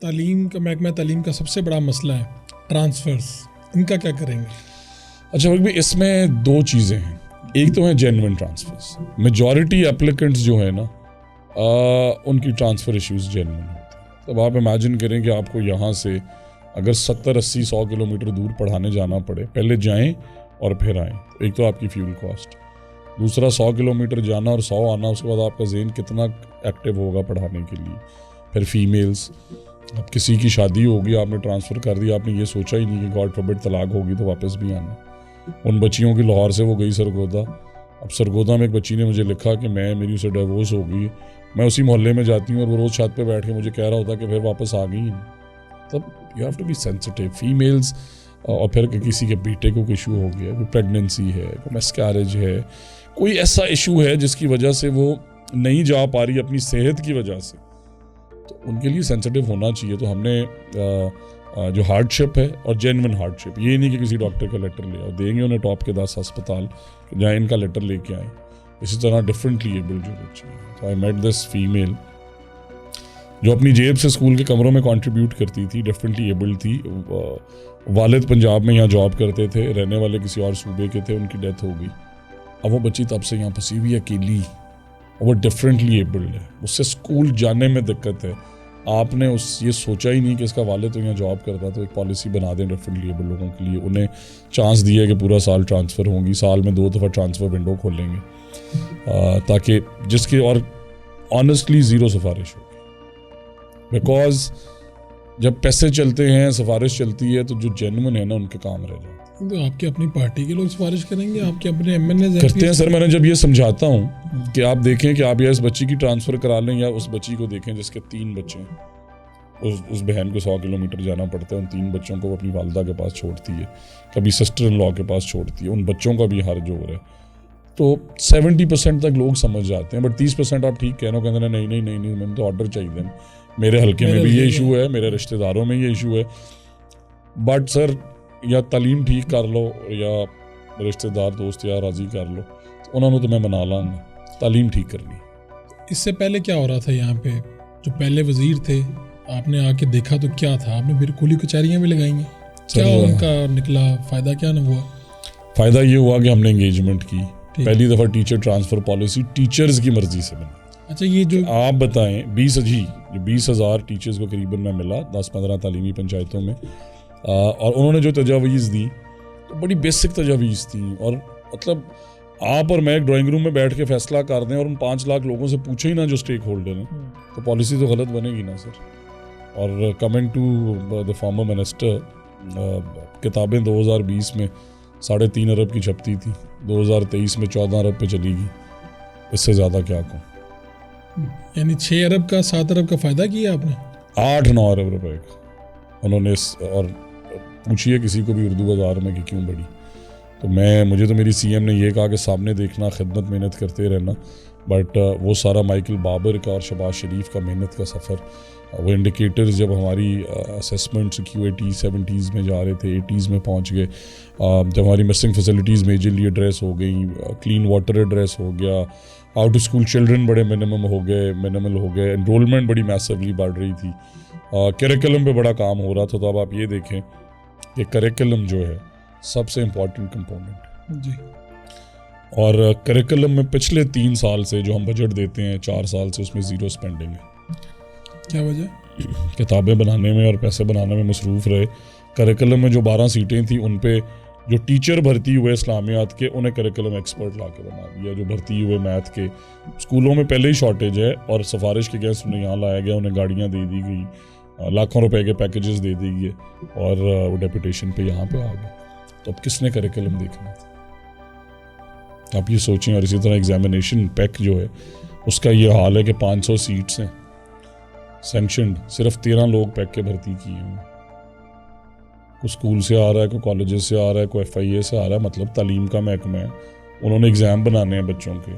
तालीम का महकमा तालीम का सबसे बड़ा मसला है ट्रांसफ़र्स, इनका क्या करेंगे? अच्छा भाई, इसमें दो चीज़ें हैं। एक तो है जेन्युइन ट्रांसफर्स। मेजॉरिटी एप्लीकेंट्स जो है ना उनकी ट्रांसफ़र इश्यूज़ जेन्युइन होते हैं। तब आप इमेजिन करें कि आपको यहाँ से अगर 70, 80, 100 किलोमीटर दूर पढ़ाने जाना पड़े, पहले जाएं और फिर आएँ, तो एक तो आपकी फ्यूल कॉस्ट, दूसरा 100 किलोमीटर जाना और 100 आना, उसके बाद आपका ज़हन कितना एक्टिव होगा पढ़ाने के लिए। फिर फीमेल्स, अब किसी की शादी होगी, आपने ट्रांसफ़र कर दिया, आपने ये सोचा ही नहीं कि गॉड फॉरबिड तलाक होगी तो वापस भी आना। उन बच्चियों की लाहौर से वो गई सरगोदा। अब सरगोदा में एक बच्ची ने मुझे लिखा कि मेरी उसे डिवोर्स हो गई, मैं उसी मोहल्ले में जाती हूँ और वो रोज़ छत पे बैठ के मुझे कह रहा होता कि फिर वापस आ गई। तब you have to be sensitive. Females, और फिर किसी के बेटे को इशू हो गया, कोई प्रेगनेंसी है, कोई मिसकैरेज है, कोई ऐसा इशू है जिसकी वजह से वो नहीं जा पा रही अपनी सेहत की वजह से, तो उनके लिए सेंसिटिव होना चाहिए। तो हमने जो हार्डशिप है और जेन्युइन हार्डशिप, ये नहीं कि किसी डॉक्टर का लेटर ले आओ, देंगे उन्हें टॉप के 10 अस्पताल जहाँ इनका लेटर लेके आए। इसी तरह डिफरेंटली एबल्ड जो बच्चे हैं, तो आई मेट दिस फीमेल जो अपनी जेब से स्कूल के कमरों में कंट्रीब्यूट करती थी, डिफरेंटली एबल्ड थी। वालिद पंजाब में यहाँ जॉब करते थे, रहने वाले किसी और सूबे के थे, उनकी डेथ हो गई। अब वो बच्ची तब से यहाँ फंसी हुई अकेली, वो डिफरेंटली एबल्ड है, उससे स्कूल जाने में दिक्कत है। आपने ये सोचा ही नहीं कि इसका वालिद तो यहाँ जॉब करता, तो एक पॉलिसी बना दें डिफरेंटली एबल्ड लोगों के लिए, उन्हें चांस दिया कि पूरा साल ट्रांसफ़र होंगी, साल में 2 दफ़ा ट्रांसफ़र विंडो खोलेंगे, ताकि जिसकी और ऑनेस्टली ज़ीरो सिफारिश होगी। बिकॉज जब पैसे चलते हैं, सिफारिश चलती है, तो जो जेन्युइन है ना उनके काम रह जाते हैं। तो आपके अपनी पार्टी के लोग सिफारिश करेंगे, आपके अपने एमएनए करते हैं सर। मैंने जब ये समझाता हूँ कि आप देखें कि आप या इस बच्ची की ट्रांसफ़र करा लें या उस बच्ची को देखें जिसके 3 बच्चे हैं, उस बहन को 100 किलोमीटर जाना पड़ता है, उन 3 बच्चों को वो अपनी वालदा के पास छोड़ती है, कभी सिस्टर इन लॉ के पास छोड़ती है, उन बच्चों का भी हर्ज हो रहा है। तो 70% तक लोग समझ जाते हैं, बट 30% आप ठीक कह रहे हो, कहते हैं नहीं नहीं नहीं नहीं, मैंने तो ऑर्डर चाहिए, मेरे हल्के में भी ये इशू है, मेरे रिश्तेदारों में ये इशू है। बट सर, या तालीम ठीक कर लो या रिश्तेदार दोस्त यार राजी कर लो, तो उन्होंने तो मैं मना लांगा, तालीम ठीक करनी। इससे पहले क्या हो रहा था यहाँ पे? जो पहले वजीर थे, आपने आके देखा तो क्या था? आपने बिल्कुल ही कचहरियाँ भी लगाई हैं, क्या उनका निकला फ़ायदा? क्या ना हुआ? फ़ायदा ये हुआ कि हमने एंगेजमेंट की। पहली दफ़ा टीचर ट्रांसफ़र पॉलिसी टीचर्स की मर्जी से बनी। अच्छा, ये जो आप बताएं, 20,000 टीचर्स को करीबन में मिला 10-15 तालीमी पंचायतों में, और उन्होंने जो तजावीज़ दी तो बड़ी बेसिक तजावीज़ थी। और मतलब आप और मैं एक ड्राइंग रूम में बैठ के फैसला कर दें और उन 5 लाख लोगों से पूछे ही ना जो स्टेक होल्डर हैं, तो पॉलिसी तो गलत बनेगी ना सर। और coming to the former minister, किताबें 2020 में 3.5 अरब की छपती थी, 2023 में 14 अरब पे चली गई, इससे ज़्यादा क्या कहूँ। यानी 6 अरब का 7 अरब का फ़ायदा किया आपने? 8-9 अरब रुपए का उन्होंने। और पूछिए किसी को भी उर्दू बाज़ार में कि क्यों बढ़ी, तो मुझे तो मेरी सीएम ने ये कहा कि सामने देखना, खिदमत मेहनत करते रहना। बट वो सारा माइकल बाबर का और शहबाज शरीफ का मेहनत का सफ़र, वो इंडिकेटर्स जब हमारी असेसमेंट्स QAT 70s में जा रहे थे, 80s में पहुंच गए, जब हमारी मिसिंग फैसिलिटीज़ मेजरली एड्रेस हो गई, क्लीन वाटर एड्रेस हो गया, आउट ऑफ स्कूल चिल्ड्रन बड़े मिनिमल हो गए, एनरोलमेंट बड़ी मैसिवली बढ़ रही थी, करिकुलम पे बड़ा काम हो रहा था। तो अब आप ये देखें कि करिकुलम जो है सबसे इम्पॉर्टेंट कंपोनेंट जी, और करिकुलम में पिछले 3 साल से जो हम बजट देते हैं 4 साल से, उसमें ज़ीरो स्पेंडिंग है। क्या वजह? किताबें बनाने में और पैसे बनाने में मसरूफ़ रहे। करिकुलम में जो 12 सीटें थी उन पे जो टीचर भर्ती हुए इस्लामियात के, उन्हें करिकुलम एक्सपर्ट ला के बना दिया। जो भर्ती हुए मैथ के, स्कूलों में पहले ही शॉर्टेज है और सिफारिश के गेस्ट उन्हें यहाँ लाया गया, उन्हें गाड़ियाँ दे दी गई, लाखों रुपए के पैकेजेस दे दी गए और वो डेपुटेशन पे यहाँ पे आ गए। तो अब किसने करिकुलम देखना था? आप ये सोचें। और इसी तरह एग्जामिनेशन पैक जो है उसका ये हाल है कि 500 सीट्स हैं सैंक्शनड, सिर्फ 13 लोग पैक के भर्ती किए हैं। कोई स्कूल से आ रहा है, कोई कॉलेजेस से आ रहा है, कोई FIA से आ रहा है, मतलब तालीम का महकमा है, उन्होंने एग्ज़ाम बनाने हैं बच्चों के,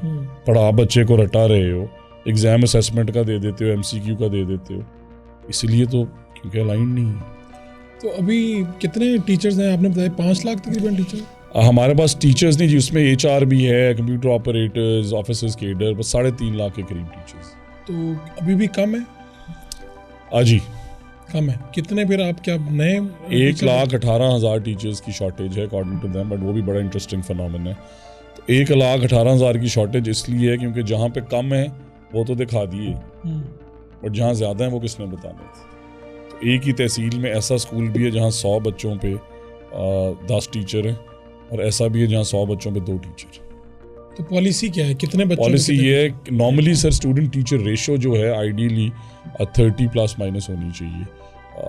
पढ़ा बच्चे को रटा रहे हो, एग्ज़ाम असेसमेंट का दे देते हो, MCQ का दे देते हो, इसीलिए तो क्योंकि अलाइन नहीं है। तो अभी कितने टीचर्स हैं? आपने बताया 5 लाख तकरीबन टीचर। हमारे पास टीचर्स नहीं जी, उसमें HR भी है, कंप्यूटर ऑपरेटर्स, ऑफिसर्स केडर, बस 3.5 लाख के करीब टीचर्स। तो अभी भी कम है? जी, कम है। कितने फिर आप क्या नए 1,18,000 टीचर्स की शॉर्टेज है अकॉर्डिंग टू देम, बट वो भी बड़ा इंटरेस्टिंग फिनोमेनन है। तो 1,18,000 की शॉर्टेज इसलिए है क्योंकि जहाँ पे कम है वो तो दिखा दिए, और जहाँ ज़्यादा है वो किसने बताने थे। तो एक ही तहसील में ऐसा स्कूल भी है जहाँ 100 बच्चों पे 10 टीचर हैं, और ऐसा भी है जहाँ 100 बच्चों पे 2 टीचर। तो पॉलिसी क्या है, कितने बच्चों पॉलिसी ये है, normally sir student teacher ratio जो है आइडियली 30 प्लस माइनस होनी चाहिए।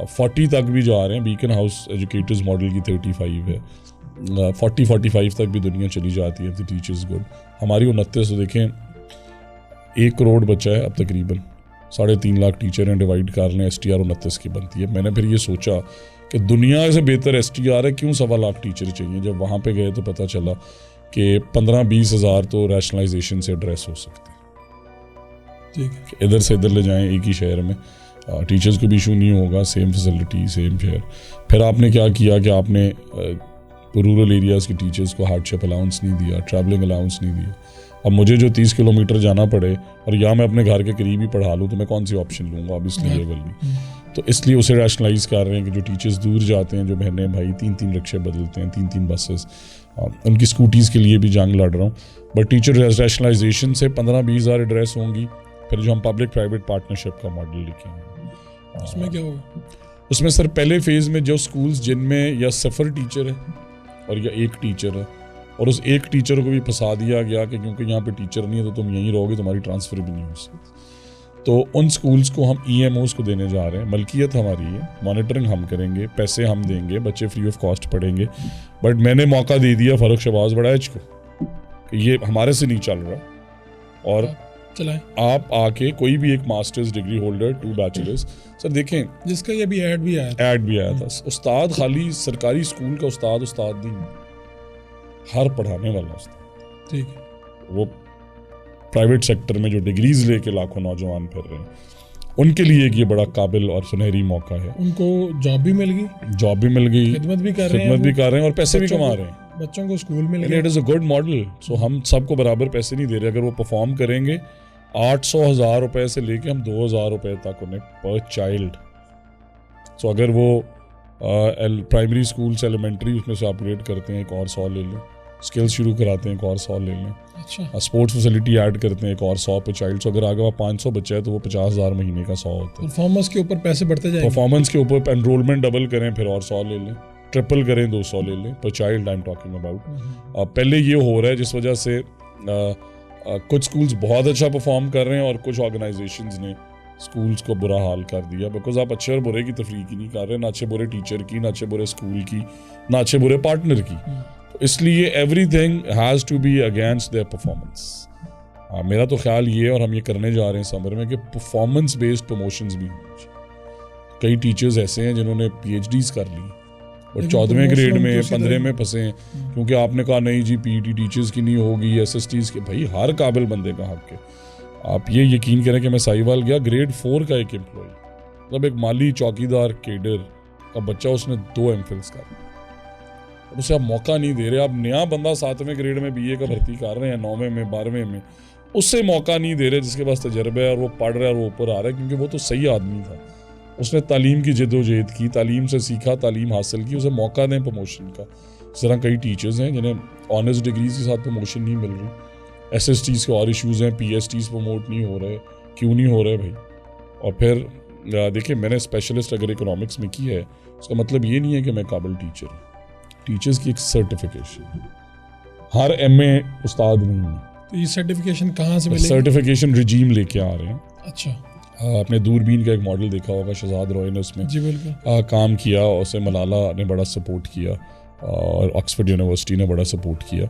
40 तक भी जा रहे हैं, बीकन हाउस एजुकेटर्स मॉडल की 35 है, 40-45 तक भी दुनिया चली जाती है। द टीचर्स गुड, हमारी 29। तो देखें 1 करोड़ बच्चा है अब तकरीबन, 3.5 लाख टीचर हैं, डिवाइड कर लें, STR 29 की बनती है। मैंने फिर ये सोचा कि दुनिया से बेहतर STR है, क्यों 1.25 लाख टीचर चाहिए। जब वहाँ पे गए तो पता चला कि 15-20 हज़ार तो रैशनलाइजेशन से एड्रेस हो सकते हैं। ठीक है, इधर से इधर ले जाएं एक ही शहर में, टीचर्स को भी इशू नहीं होगा, सेम फैसिलिटी सेम शहर। फिर आपने क्या किया कि आपने रूरल एरियाज़ के टीचर्स को हार्डशिप अलाउंस नहीं दिया, ट्रैवलिंग अलाउंस नहीं दिया। अब मुझे जो 30 किलोमीटर जाना पड़े और या मैं अपने घर के करीब ही पढ़ा लूँ, तो मैं कौन सी ऑप्शन लूँगा, ऑब्वियसली ये वाली। तो इसलिए उसे रैशनलाइज कर रहे हैं कि जो टीचर्स दूर जाते हैं, जो बहनें भाई 3-3 रिक्शे बदलते हैं, 3-3 बसेस, उनकी स्कूटीज़ के लिए भी जंग लड़ रहा हूँ। बट टीचर रैशनलाइजेशन से 15-20 हज़ार एड्रेस होंगी। फिर जो हम पब्लिक प्राइवेट पार्टनरशिप का मॉडल लिखेंगे, उसमें क्या होगा? उसमें सर पहले फेज़ में जो स्कूल्स जिनमें या 0 टीचर है और या 1 टीचर है, और उस 1 टीचर को भी फंसा दिया गया कि क्योंकि यहाँ पे टीचर नहीं है तो तुम यहीं रहोगे, तुम्हारी ट्रांसफ़र भी नहीं हो सकती। तो उन स्कूल्स को हम EMOs को देने जा रहे हैं। मलकियत हमारी है, मॉनिटरिंग हम करेंगे, पैसे हम देंगे, बच्चे फ्री ऑफ कॉस्ट पढ़ेंगे। बट मैंने मौका दे दिया फारूक शहबाज बड़ाइच को कि ये हमारे से नहीं चल रहा, और चलाएं आप आके कोई भी एक masters degree holder, 2 bachelors. Sir देखें, जिसका ये भी ऐड भी आया था, उस्ताद खाली सरकारी स्कूल का उस्ताद नहीं, हर पढ़ाने वाला उस्ताद। ठीक है, वो प्राइवेट सेक्टर में जो डिग्रीज लेके लाखों नौजवान फिर रहे हैं, उनके लिए एक ये बड़ा काबिल और सुनहरी मौका है। उनको जॉब भी मिल गई, खिदमत भी कर रहे हैं और पैसे भी कमा रहे हैं, बच्चों को स्कूल मिल गया। It is a good model. So हम सबको बराबर पैसे नहीं दे रहे। अगर वो परफॉर्म करेंगे 800,000 रुपए से लेके हम 2,000 रुपए तक उन्हें पर चाइल्ड। सो अगर वो प्राइमरी स्कूल से एलिमेंट्री उसमें से अपग्रेड करते हैं, एक और 100 ले लें, स्किल्स शुरू कराते हैं, एक और 100 ले लें, अच्छा, स्पोर्ट्स फैसिलिटी ऐड करते हैं, एक और 100 पे चाइल्ड। सो अगर आगे वहाँ 500 बच्चा है तो वो 50,000 महीने का 100 होता है। परफॉर्मेंस के ऊपर पैसे बढ़ते जाएंगे, परफॉर्मेंस के ऊपर एनरोलमेंट डबल करें, फिर और 100 ले लें, ट्रिपल करें, 200 ले लें पर child. I am talking about पहले ये हो रहा है जिस वजह से कुछ स्कूल्स बहुत अच्छा परफॉर्म कर रहे हैं और कुछ ऑर्गेनाइजेशंस ने स्कूल्स को बुरा हाल कर दिया, बिकॉज आप अच्छे और बुरे की तफरीक ही नहीं कर रहे, ना अच्छे बुरे टीचर की, ना अच्छे बुरे स्कूल की, ना अच्छे बुरे पार्टनर की। तो इसलिए everything has to be against their performance. मेरा तो ख्याल ये है, और हम ये करने जा रहे हैं समर में, कि परफॉर्मेंस बेस्ड प्रमोशंस भी होनी चाहिए। कई टीचर्स ऐसे हैं जिन्होंने PhDs कर ली, बट 14वें ग्रेड में 15 में फंसे हैं क्योंकि आपने कहा नहीं जी PET टीचर्स की नहीं होगी, SSTs की। भाई हर काबिल बंदे का हक है। आप ये यकीन करें कि मैं साहिवाल गया, ग्रेड 4 का एक एम्प्लॉय, मतलब एक माली चौकीदार केडर का बच्चा, उसने 2 MPhils कर लिया। उसे आप मौका नहीं दे रहे। आप नया बंदा 7वें ग्रेड में BA का भर्ती कर रहे हैं, 9वें में 12वें में, उससे मौका नहीं दे रहे जिसके पास तजर्बा है और वो पढ़ रहा है और वो ऊपर आ रहा है, क्योंकि वो तो सही आदमी था, उसने तालीम की जद्दोजहद की, तालीम से सीखा, तालीम हासिल की, उसे मौका दें प्रमोशन का। इस तरह कई टीचर्स हैं जिन्हें ऑनर्स डिग्रीज के साथ प्रमोशन नहीं मिल रही, SSTs के और इश्यूज़ हैं, PhDs प्रमोट नहीं हो रहे। क्यों नहीं हो रहे भाई? और फिर देखिए, मैंने स्पेशलिस्ट अगर इकोनॉमिक्स में की है, उसका मतलब ये नहीं है कि मैं काबिल टीचर हूँ। टीचर्स की एक सर्टिफिकेशन, हर MA उस्ताद नहीं है। तो ये सर्टिफिकेशन कहाँ से मिलेगी? सर्टिफिकेशन रिजीम लेके आ रहे हैं। अच्छा, आपने दूरबीन का एक मॉडल देखा होगा, शहजाद रॉय ने उसमें जी बिल्कुल काम किया, और उसे मलाला ने बड़ा सपोर्ट किया और ऑक्सफोर्ड यूनिवर्सिटी ने बड़ा सपोर्ट किया।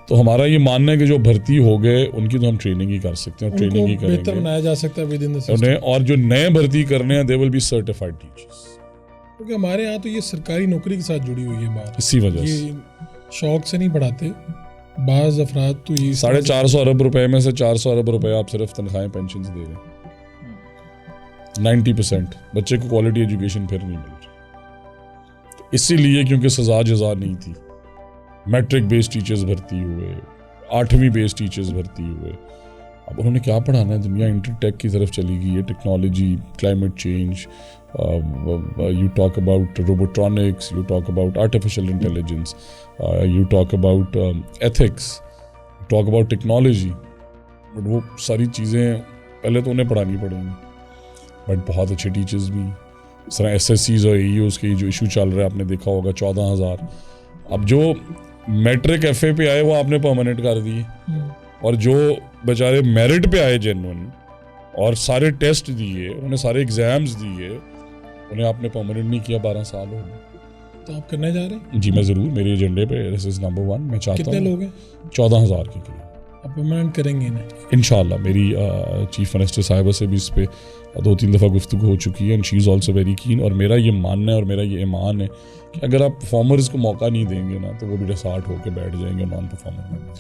तो हमारा ये मानना है कि जो भर्ती हो गए उनकी तो हम ट्रेनिंग ही कर सकते हैं, ट्रेनिंग ही करेंगे, बेहतर बनाया जा सकता है विद इन द सिस्टम। उन्हें, और जो नए भर्ती करने हैं they will be certified teachers, क्योंकि हमारे यहाँ तो ये सरकारी नौकरी के साथ जुड़ी हुई है बात। इसी वजह से ये शौक से नहीं पढ़ाते बाज अफराद, तो ये 450 अरब रुपए में से 400 अरब रुपए आप सिर्फ तनख्वाहें पेंशन दे रहे हैं। 90% बच्चे को क्वालिटी एजुकेशन फिर नहीं मिल रही। तो इसीलिए क्योंकि सजा जजा नहीं थी, मैट्रिक बेस्ड टीचर्स भर्ती हुए, 8वीं बेस्ड टीचर्स भर्ती हुए, अब उन्होंने क्या पढ़ाना है? दुनिया इंटरटेक की तरफ चली गई है, technology, climate change, you talk about robotronics, you talk about artificial intelligence, you talk about ethics, you talk about technology, but वो सारी चीज़ें पहले तो उन्हें पढ़ानी पड़ेंगी, बट बहुत अच्छे टीचर्स भी। इस तरह SSCs और AEOs के जो इशू चल रहा है आपने देखा होगा 14,000, अब जो मैट्रिक FA पे आए वो आपने परमानेंट कर दिए, और जो बेचारे मेरिट पे आए जेन्युइन और सारे टेस्ट दिए, उन्हें सारे एग्जाम्स दिए, उन्हें आपने परमानेंट नहीं किया। 12 साल हो गए। तो आप करने जा रहे हैं? जी मैं ज़रूर, मेरे एजेंडे पे दिस इज़ नंबर 1। मैं चाहता हूँ। कितने लोग हैं? 14,000 के करीब। आप परमानेंट करेंगे ना? इंशाल्लाह। मेरी चीफ मिनिस्टर साहिबा से भी इस पे 2-3 दफ़ा गुफ्तगू हो चुकी है, and she is also very keen. और मेरा ये मानना है और मेरा ये ईमान है कि अगर आप परफॉर्मर्स को मौका नहीं देंगे ना, तो वो भी डिसार्ट होकर बैठ जाएंगे नॉन परफॉर्मर में।